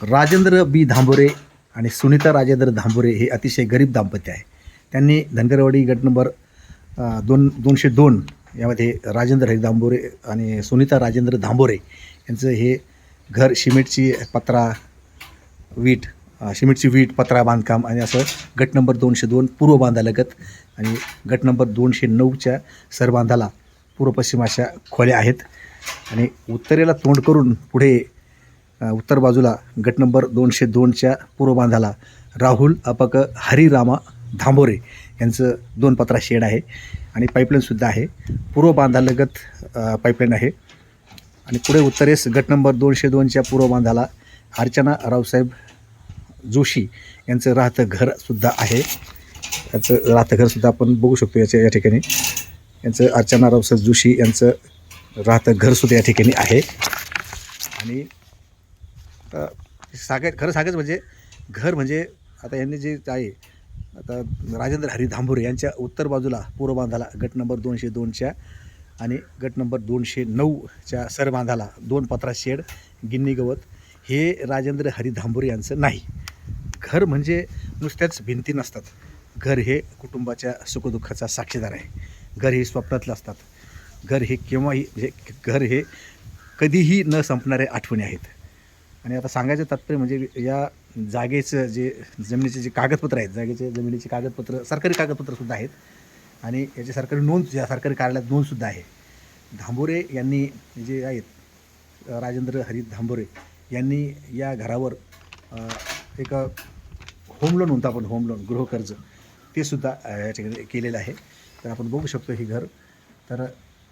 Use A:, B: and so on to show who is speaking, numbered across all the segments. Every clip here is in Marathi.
A: राजेंद्र बी धांबोरे आणि सुनीता राजेंद्र धांबोरे हे अतिशय गरीब दाम्पत्य आहे. त्यांनी धनगरवाडी गट नंबर 202 यामध्ये राजेंद्र हरी धांबोरे आणि सुनीता राजेंद्र धांबोरे यांचं हे घर सिमेंटची वीट पत्रा बांधकाम आणि असं गट नंबर 202 पूर्व बांधालगत आणि गट नंबर 209च्या सरबांधाला पूर्व पश्चिम अशा खोल्या आहेत. आणि उत्तरेला तोंड करून पुढे उत्तर बाजूला गट नंबर 202च्या पूर्व बांधाला राहुल अपक हरिरामा धांबोरे यांचं 2 पत्रा शेड आहे आणि पाईपलाईनसुद्धा आहे. पूर्व बांधालगत पाईपलाईन आहे. आणि पुढे उत्तरेस गट नंबर 202च्या पूर्व बांधाला अर्चना रावसाहेब जोशी यांचं राहतं घरसुद्धा आहे. याचं राहतं घरसुद्धा आपण बघू शकतो या ठिकाणी. यांचं अर्चना रावसाहेब जोशी यांचं राहतं घरसुद्धा या ठिकाणी आहे. आणि खरं सांगायचं म्हणजे घर म्हणजे आता यांनी जे आहे आता राजेंद्र हरी धांबोरे यांच्या उत्तर बाजूला पूर्व बांधाला गट नंबर 202च्या आणि गट नंबर 209च्या सरबांधाला 2 पत्रा शेड गिन्नी गवत हे राजेंद्र हरी धांबोरे यांचं नाही. घर म्हणजे नुसत्याच भिंती नसतात. घर हे कुटुंबाच्या सुखदुःखाचा साक्षीदार आहे. घर हे स्वप्नातलं असतात. घर हे केव्हाही म्हणजे घर हे कधीही न संपणारे आठवणी आहेत. आणि आता सांगायचं तात्पर्य म्हणजे या जागेचं जे जमिनीचे जे कागदपत्र आहेत, जागेचे जमिनीचे कागदपत्र सरकारी कागदपत्रसुद्धा आहेत आणि याची सरकारी नोंद या सरकारी कार्यालयात नोंदसुद्धा आहे. धांबोरे यांनी जे आहेत राजेंद्र हरी धांबोरे यांनी या घरावर एक होम लोन म्हणतो आपण, होम लोन गृहकर्ज ते सुद्धा या ठिकाणी केलेलं आहे. तर आपण बघू शकतो हे घर. तर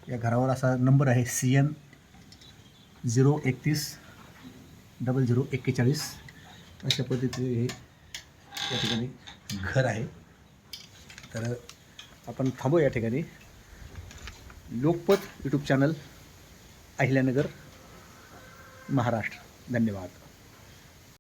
A: या घरावर असा नंबर आहे CN 031 0041. अशा पद्धतीचे हे या ठिकाणी घर आहे. तर आपण थांबू या ठिकाणी. Lokmat YouTube channel, Ahilyanagar, Maharashtra. धन्यवाद.